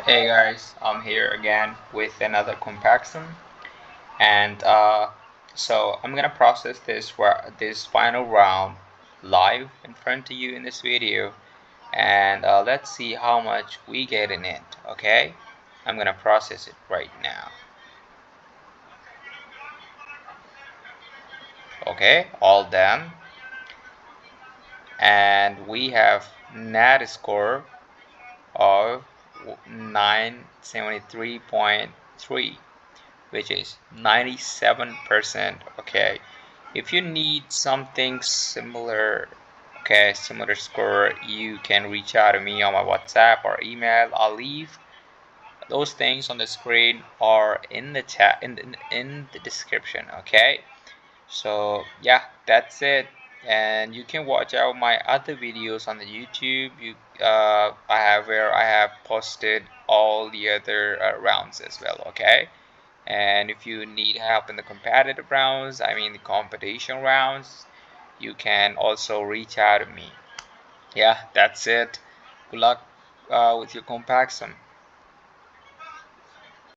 Hey guys, I'm here again with another CompXM, and so I'm gonna process this final round live in front of you in this video, and let's see how much we get in it. Okay, I'm gonna process it right now. Okay, all done, and we have net score of 973.3, which is 97%. Okay, if you need something similar, okay, similar score, you can reach out to me on my WhatsApp or email. I'll leave those things on the screen or in the chat, in the description. Okay, so yeah, that's it. And you can watch out my other videos on the YouTube. I have posted all the other rounds as well. Okay, and if you need help in the competitive rounds, I mean the competition rounds, you can also reach out to me. Yeah, that's it. Good luck with your compaction.